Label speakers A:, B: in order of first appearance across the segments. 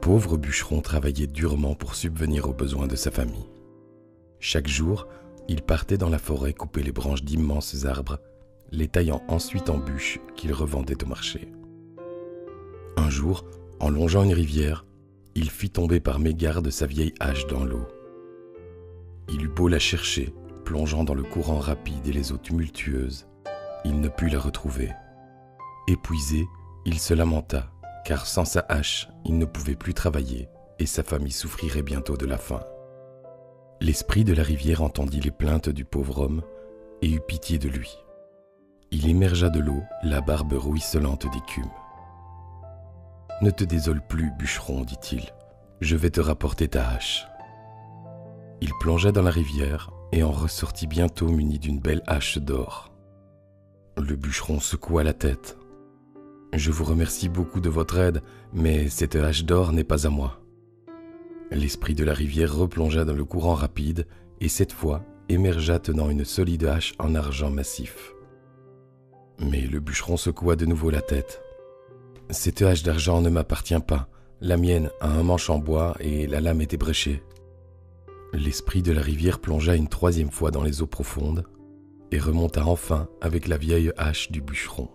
A: pauvre bûcheron travaillait durement pour subvenir aux besoins de sa famille. Chaque jour, il partait dans la forêt couper les branches d'immenses arbres, les taillant ensuite en bûches qu'il revendait au marché. Un jour, en longeant une rivière, il fit tomber par mégarde sa vieille hache dans l'eau. Il eut beau la chercher, plongeant dans le courant rapide et les eaux tumultueuses, il ne put la retrouver. Épuisé, il se lamenta, car sans sa hache, il ne pouvait plus travailler et sa famille souffrirait bientôt de la faim. L'esprit de la rivière entendit les plaintes du pauvre homme et eut pitié de lui. Il émergea de l'eau, la barbe ruisselante d'écume. « Ne te désole plus, bûcheron, dit-il, je vais te rapporter ta hache. » Il plongea dans la rivière et en ressortit bientôt muni d'une belle hache d'or. Le bûcheron secoua la tête. « Je vous remercie beaucoup de votre aide, mais cette hache d'or n'est pas à moi. » L'esprit de la rivière replongea dans le courant rapide et cette fois émergea tenant une solide hache en argent massif. Mais le bûcheron secoua de nouveau la tête. « Cette hache d'argent ne m'appartient pas. La mienne a un manche en bois et la lame est ébréchée. » L'esprit de la rivière plongea une troisième fois dans les eaux profondes et remonta enfin avec la vieille hache du bûcheron.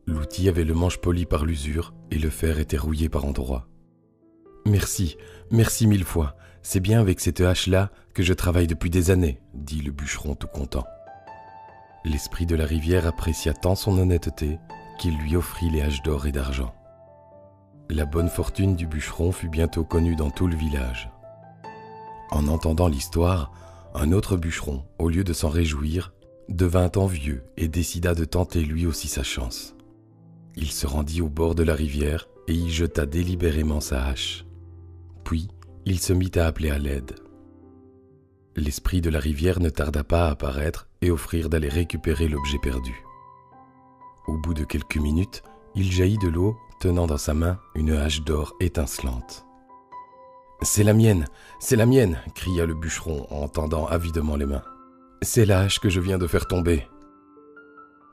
A: L'outil avait le manche poli par l'usure et le fer était rouillé par endroits. « Merci, merci mille fois, c'est bien avec cette hache-là que je travaille depuis des années, » dit le bûcheron tout content. L'esprit de la rivière apprécia tant son honnêteté qu'il lui offrit les haches d'or et d'argent. La bonne fortune du bûcheron fut bientôt connue dans tout le village. En entendant l'histoire, un autre bûcheron, au lieu de s'en réjouir, devint envieux et décida de tenter lui aussi sa chance. Il se rendit au bord de la rivière et y jeta délibérément sa hache. Puis, il se mit à appeler à l'aide. L'esprit de la rivière ne tarda pas à apparaître et offrir d'aller récupérer l'objet perdu. Au bout de quelques minutes, il jaillit de l'eau, tenant dans sa main une hache d'or étincelante. « C'est la mienne, cria le bûcheron en tendant avidement les mains. « C'est la hache que je viens de faire tomber. »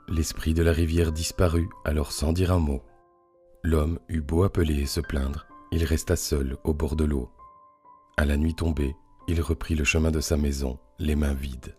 A: L'esprit de la rivière disparut alors sans dire un mot. L'homme eut beau appeler et se plaindre, il resta seul au bord de l'eau. À la nuit tombée, il reprit le chemin de sa maison, les mains vides.